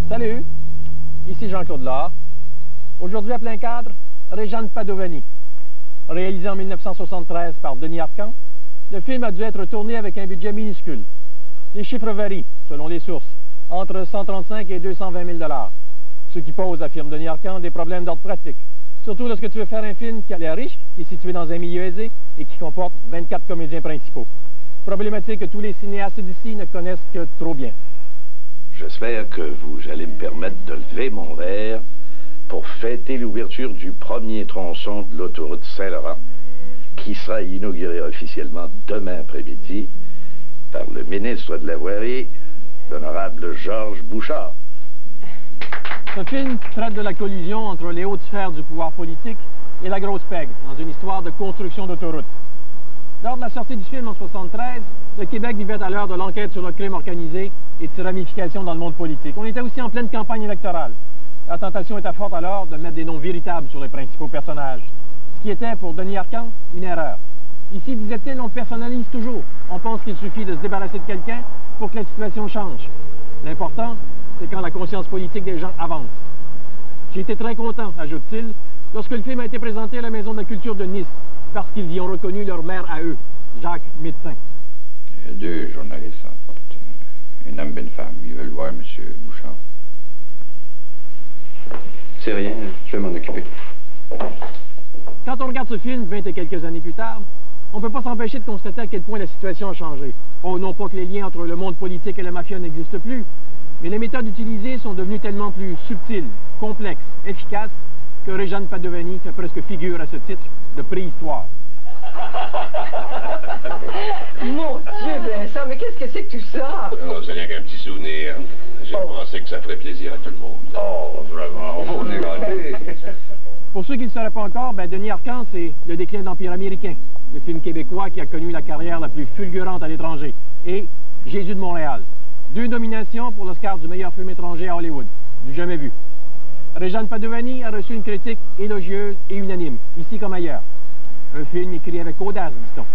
Salut, ici Jean-Claude Lard. Aujourd'hui à plein cadre, Réjeanne Padovani. Réalisé en 1973 par Denis Arcand, le film a dû être tourné avec un budget minuscule. Les chiffres varient, selon les sources, entre 135 et 220 000 $. Ce qui pose, affirme Denis Arcand, des problèmes d'ordre pratique. Surtout lorsque tu veux faire un film qui a l'air riche, qui est situé dans un milieu aisé et qui comporte 24 comédiens principaux. Problématique que tous les cinéastes d'ici ne connaissent que trop bien. J'espère que vous allez me permettre de lever mon verre pour fêter l'ouverture du premier tronçon de l'autoroute Saint-Laurent, qui sera inauguré officiellement demain après-midi par le ministre de la Voirie, l'honorable Georges Bouchard. Ce film traite de la collusion entre les hautes sphères du pouvoir politique et la grosse pègre, dans une histoire de construction d'autoroutes. Lors de la sortie du film en 1973, le Québec vivait à l'heure de l'enquête sur le crime organisé et de ses ramifications dans le monde politique. On était aussi en pleine campagne électorale. La tentation était forte alors de mettre des noms véritables sur les principaux personnages. Ce qui était, pour Denis Arcand, une erreur. Ici, disait-il, on le personnalise toujours. On pense qu'il suffit de se débarrasser de quelqu'un pour que la situation change. L'important, c'est quand la conscience politique des gens avance. J'ai été très content, ajoute-t-il, lorsque le film a été présenté à la Maison de la Culture de Nice, parce qu'ils y ont reconnu leur maire à eux, Jacques Médecin. Il y a deux journalistes en porte. Un homme et une femme. Ils veulent voir M. Bouchard. C'est rien, je vais m'en occuper. Quand on regarde ce film 20 et quelques années plus tard, on ne peut pas s'empêcher de constater à quel point la situation a changé. Oh, non pas que les liens entre le monde politique et la mafia n'existent plus, mais les méthodes utilisées sont devenues tellement plus subtiles, complexes, efficaces, que Réjeanne Padovani fait presque figure à ce titre de préhistoire. Mon Dieu, Vincent, mais qu'est-ce que c'est que tout ça? Non, c'est rien qu'un petit souvenir. J'ai pensé que ça ferait plaisir à tout le monde. Oh, vraiment, on est gâtés. Pour ceux qui ne le sauraient pas encore, Denis Arcand, c'est Le déclin de l'Empire américain, le film québécois qui a connu la carrière la plus fulgurante à l'étranger, et Jésus de Montréal. 2 nominations pour l'Oscar du meilleur film étranger à Hollywood, du jamais vu. Réjeanne Padovani a reçu une critique élogieuse et unanime, ici comme ailleurs. Un film écrit avec audace, dit-on.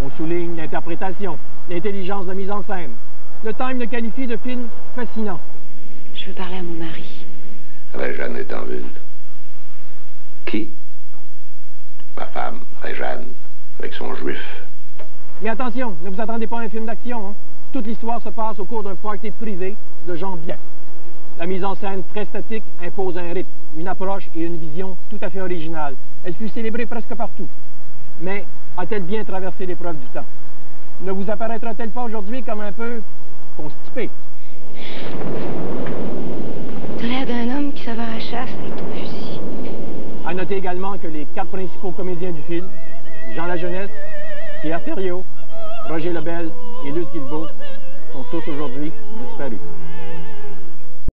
On souligne l'interprétation, l'intelligence de la mise en scène. Le Time le qualifie de film fascinant. Je veux parler à mon mari. Réjeanne est en ville. Qui? Ma femme, Réjeanne, avec son juif. Mais attention, ne vous attendez pas à un film d'action. Toute l'histoire se passe au cours d'un party privé de gens bien. La mise en scène très statique impose un rythme, une approche et une vision tout à fait originale. Elle fut célébrée presque partout. Mais a-t-elle bien traversé l'épreuve du temps? Ne vous apparaîtra-t-elle pas aujourd'hui comme un peu constipée? T'as l'air d'un homme qui s'en va à la chasse avec ton fusil. À noter également que les 4 principaux comédiens du film, Jean Lajeunesse, Pierre Thériault, Roger Lebel et Luce Guilbeault, sont tous aujourd'hui disparus.